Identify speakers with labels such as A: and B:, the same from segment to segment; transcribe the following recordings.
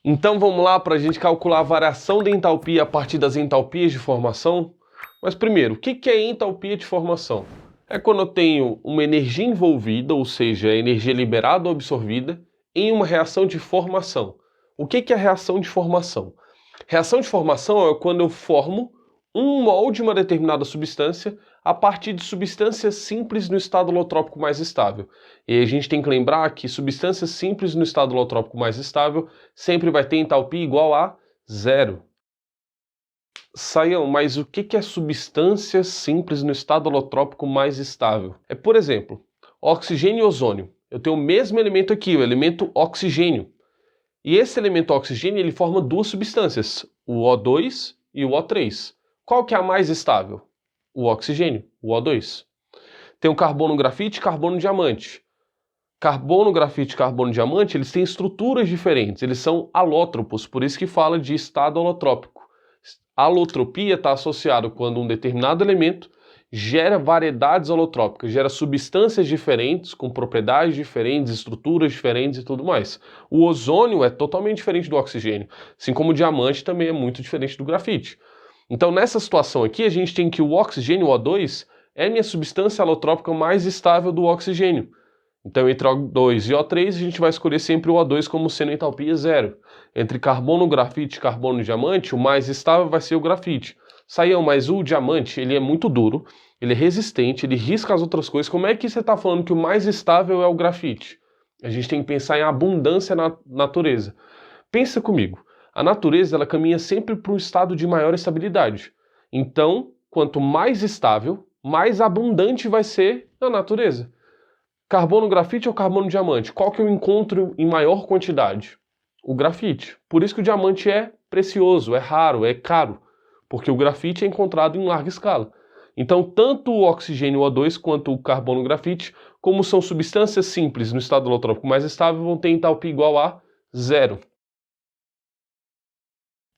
A: Então vamos lá para a gente calcular a variação da entalpia a partir das entalpias de formação. Mas primeiro, o que é entalpia de formação? É quando eu tenho uma energia envolvida, ou seja, a energia liberada ou absorvida, em uma reação de formação. O que é reação de formação? Reação de formação é quando eu formo um mol de uma determinada substância a partir de substâncias simples no estado holotrópico mais estável. E a gente tem que lembrar que substâncias simples no estado holotrópico mais estável sempre vai ter entalpia igual a zero. Saião, mas o que é substância simples no estado holotrópico mais estável? É, por exemplo, oxigênio e ozônio. Eu tenho o mesmo elemento aqui, o elemento oxigênio. E esse elemento oxigênio ele forma duas substâncias, o O2 e o O3. Qual que é a mais estável? O oxigênio, o O2. Tem o carbono grafite e carbono diamante. Carbono grafite e carbono diamante eles têm estruturas diferentes, eles são alótropos, por isso que fala de estado holotrópico. Alotropia está associado quando um determinado elemento gera variedades holotrópicas, gera substâncias diferentes, com propriedades diferentes, estruturas diferentes e tudo mais. O ozônio é totalmente diferente do oxigênio, assim como o diamante também é muito diferente do grafite. Então nessa situação aqui a gente tem que o oxigênio, o O2, é a minha substância alotrópica mais estável do oxigênio. Então entre O2 e O3 a gente vai escolher sempre o O2 como sendo entalpia zero. Entre carbono grafite e carbono diamante, o mais estável vai ser o grafite. Saião, mas o diamante ele é muito duro, ele é resistente, ele risca as outras coisas. Como é que você está falando que o mais estável é o grafite? A gente tem que pensar em abundância na natureza. Pensa comigo, a natureza ela caminha sempre para um estado de maior estabilidade. Então, quanto mais estável, mais abundante vai ser a natureza. Carbono grafite ou carbono diamante? Qual que eu encontro em maior quantidade? O grafite. Por isso que o diamante é precioso, é raro, é caro. Porque o grafite é encontrado em larga escala. Então, tanto o oxigênio O2 quanto o carbono grafite, como são substâncias simples no estado holotrópico mais estável, vão ter entalpia igual a zero.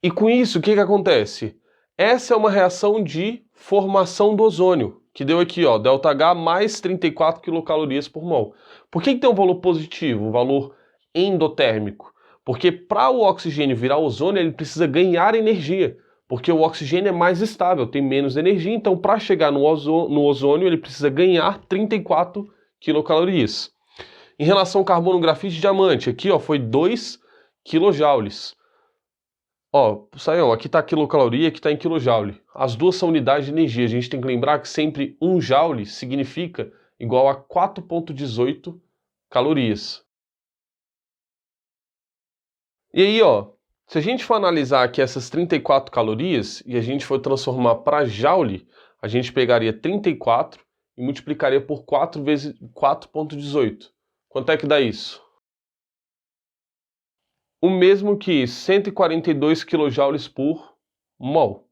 A: E com isso, o que acontece? Essa é uma reação de formação do ozônio, que deu aqui, ó, ΔH mais 34 quilocalorias por mol. Por que tem um valor positivo, um valor endotérmico? Porque para o oxigênio virar ozônio, ele precisa ganhar energia, porque o oxigênio é mais estável, tem menos energia, então para chegar no ozônio, ele precisa ganhar 34 quilocalorias. Em relação ao carbono grafite e diamante, aqui ó, foi 2 quilojoules. Ó, Saião, aqui está quilocaloria, aqui está em quilojoule. As duas são unidades de energia. A gente tem que lembrar que sempre 1 joule significa igual a 4,18 calorias. E aí, ó, se a gente for analisar aqui essas 34 calorias e a gente for transformar para joule, a gente pegaria 34 e multiplicaria por 4 vezes 4,18. Quanto é que dá isso? O mesmo que 142 kJ por mol.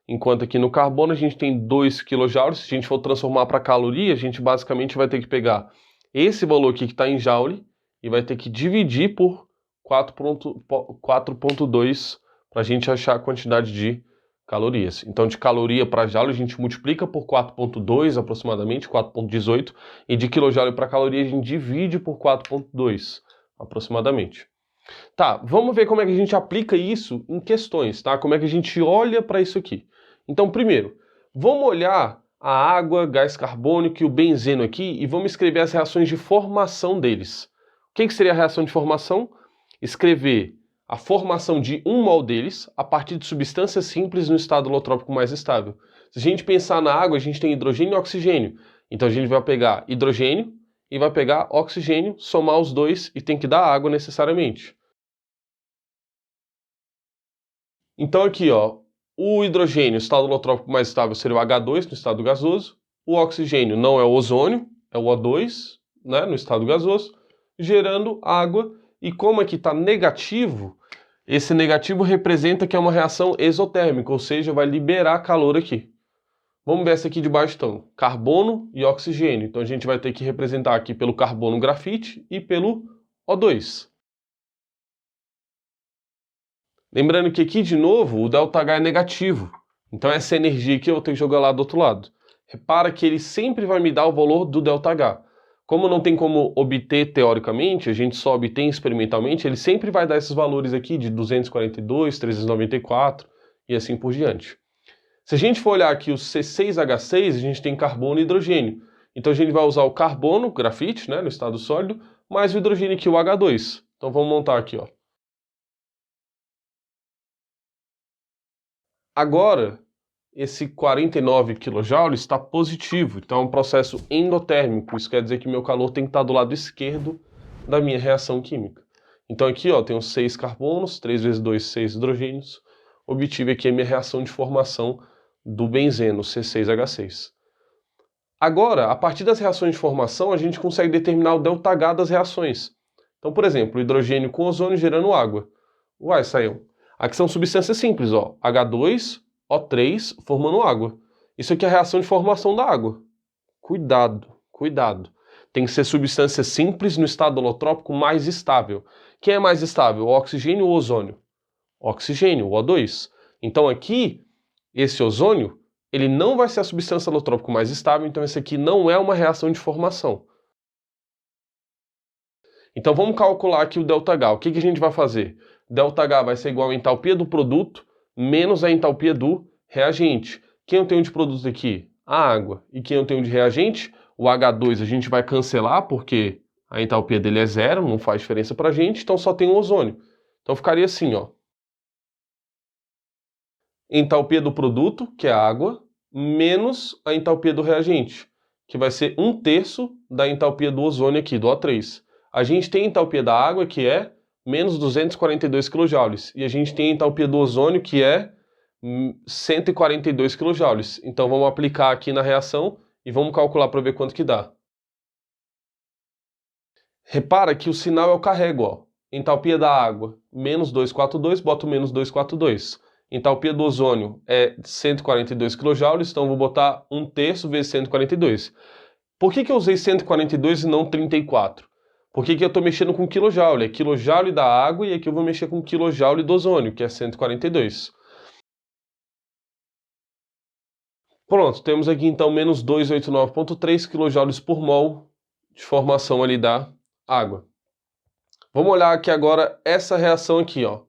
A: Enquanto aqui no carbono a gente tem 2 kJ, se a gente for transformar para caloria, a gente basicamente vai ter que pegar esse valor aqui que está em joule e vai ter que dividir por 4,2 para a gente achar a quantidade de calorias. Então de caloria para joule a gente multiplica por 4,2 aproximadamente, 4,18, e de quilojoule para caloria a gente divide por 4,2 aproximadamente. Tá, vamos ver como é que a gente aplica isso em questões, tá? Como é que a gente olha para isso aqui. Então, primeiro, vamos olhar a água, gás carbônico e o benzeno aqui e vamos escrever as reações de formação deles. O que seria a reação de formação? Escrever a formação de um mol deles a partir de substâncias simples no estado holotrópico mais estável. Se a gente pensar na água, a gente tem hidrogênio e oxigênio. Então a gente vai pegar hidrogênio e vai pegar oxigênio, somar os dois e tem que dar água necessariamente. Então aqui, ó, o hidrogênio, estado holotrópico mais estável, seria o H2 no estado gasoso. O oxigênio não é o ozônio, é o O2, né, no estado gasoso, gerando água. E como aqui está negativo, esse negativo representa que é uma reação exotérmica, ou seja, vai liberar calor aqui. Vamos ver essa aqui de baixo então, carbono e oxigênio. Então a gente vai ter que representar aqui pelo carbono grafite e pelo O2. Lembrando que aqui de novo o ΔH é negativo, então essa energia aqui eu tenho que jogar lá do outro lado. Repara que ele sempre vai me dar o valor do ΔH. Como não tem como obter teoricamente, a gente só obtém experimentalmente, ele sempre vai dar esses valores aqui de 242, 394 e assim por diante. Se a gente for olhar aqui o C6H6, a gente tem carbono e hidrogênio. Então a gente vai usar o carbono, grafite, né, no estado sólido, mais o hidrogênio aqui, o H2. Então vamos montar aqui, ó. Agora, esse 49 kJ está positivo, então é um processo endotérmico. Isso quer dizer que meu calor tem que estar do lado esquerdo da minha reação química. Então aqui, ó, tenho 6 carbonos, 3 vezes 2, 6 hidrogênios. Obtive aqui a minha reação de formação do benzeno, C6H6. Agora, a partir das reações de formação, a gente consegue determinar o ΔH das reações. Então, por exemplo, hidrogênio com ozônio gerando água. Uai, saiu. Aqui são substâncias simples, ó. H2O3 formando água. Isso aqui é a reação de formação da água. Cuidado, cuidado. Tem que ser substância simples no estado holotrópico mais estável. Quem é mais estável, o oxigênio ou o ozônio? Oxigênio, o O2. Então aqui, esse ozônio, ele não vai ser a substância alotrópica mais estável, então esse aqui não é uma reação de formação. Então vamos calcular aqui o ΔH. O que a gente vai fazer? ΔH vai ser igual à entalpia do produto menos a entalpia do reagente. Quem eu tenho de produto aqui? A água. E quem eu tenho de reagente? O H2 a gente vai cancelar, porque a entalpia dele é zero, não faz diferença para a gente, então só tem o ozônio. Então ficaria assim, ó. Entalpia do produto, que é a água, menos a entalpia do reagente, que vai ser 1/3 da entalpia do ozônio aqui, do O3. A gente tem a entalpia da água, que é menos 242 kJ, e a gente tem a entalpia do ozônio, que é 142 kJ. Então vamos aplicar aqui na reação e vamos calcular para ver quanto que dá. Repara que o sinal eu carrego, ó. Entalpia da água, menos 242, boto menos 242. Entalpia do ozônio é 142 kJ, então vou botar 1/3 vezes 142. Por que eu usei 142 e não 34? Porque aqui eu estou mexendo com quilojoule, é quilojoule da água e aqui eu vou mexer com quilojoule do ozônio, que é 142. Pronto, temos aqui então menos 289,3 kJ por mol de formação ali da água. Vamos olhar aqui agora essa reação aqui, ó.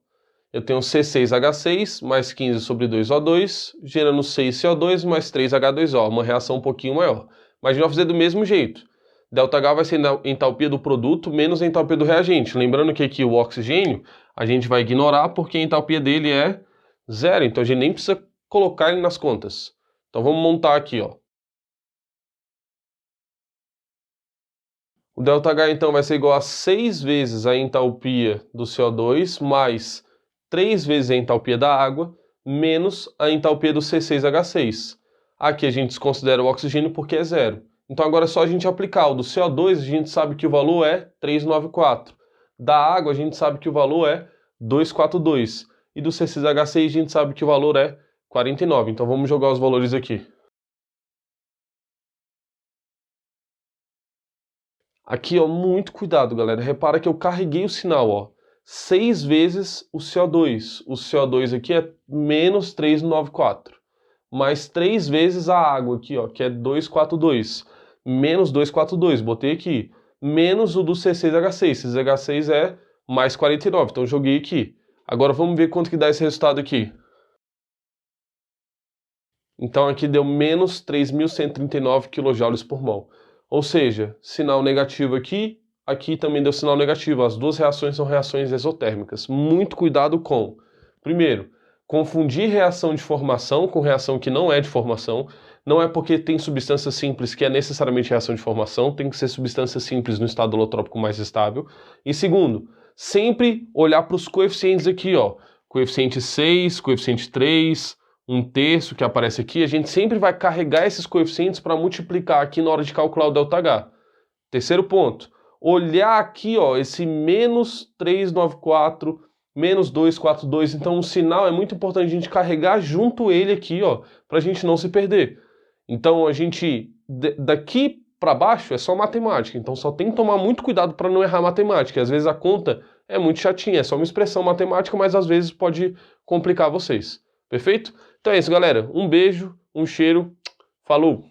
A: Eu tenho C6H6 mais 15 sobre 2O2, gerando 6CO2 mais 3H2O, uma reação um pouquinho maior. Mas a gente vai fazer do mesmo jeito. ΔH vai ser a entalpia do produto menos a entalpia do reagente. Lembrando que aqui o oxigênio a gente vai ignorar porque a entalpia dele é zero, então a gente nem precisa colocar ele nas contas. Então vamos montar aqui, ó. O ΔH então vai ser igual a 6 vezes a entalpia do CO2 mais 3 vezes a entalpia da água, menos a entalpia do C6H6. Aqui a gente desconsidera o oxigênio porque é zero. Então agora é só a gente aplicar. O do CO2 a gente sabe que o valor é 394. Da água a gente sabe que o valor é 242. E do C6H6 a gente sabe que o valor é 49. Então vamos jogar os valores aqui. Aqui, ó, muito cuidado, galera. Repara que eu carreguei o sinal, ó. 6 vezes o CO2. O CO2 aqui é menos 394. Mais 3 vezes a água aqui, ó, que é 242. Menos 242, botei aqui. Menos o do C6H6. C6H6 é mais 49, então joguei aqui. Agora vamos ver quanto que dá esse resultado aqui. Então aqui deu menos 3.139 kJ por mol. Ou seja, sinal negativo aqui, aqui também deu sinal negativo. As duas reações são reações exotérmicas. Muito cuidado com, primeiro, confundir reação de formação com reação que não é de formação. Não é porque tem substância simples que é necessariamente reação de formação, tem que ser substância simples no estado holotrópico mais estável. E segundo, sempre olhar para os coeficientes aqui, ó. Coeficiente 6, coeficiente 3... 1/3 que aparece aqui, a gente sempre vai carregar esses coeficientes para multiplicar aqui na hora de calcular o ΔH. Terceiro ponto, olhar aqui, ó, esse menos 394, menos 242, então o sinal é muito importante a gente carregar junto ele aqui, ó, para a gente não se perder. Então a gente, daqui para baixo é só matemática, então só tem que tomar muito cuidado para não errar matemática. Às vezes a conta é muito chatinha, é só uma expressão matemática, mas às vezes pode complicar vocês. Perfeito? Então é isso, galera. Um beijo, um cheiro. Falou!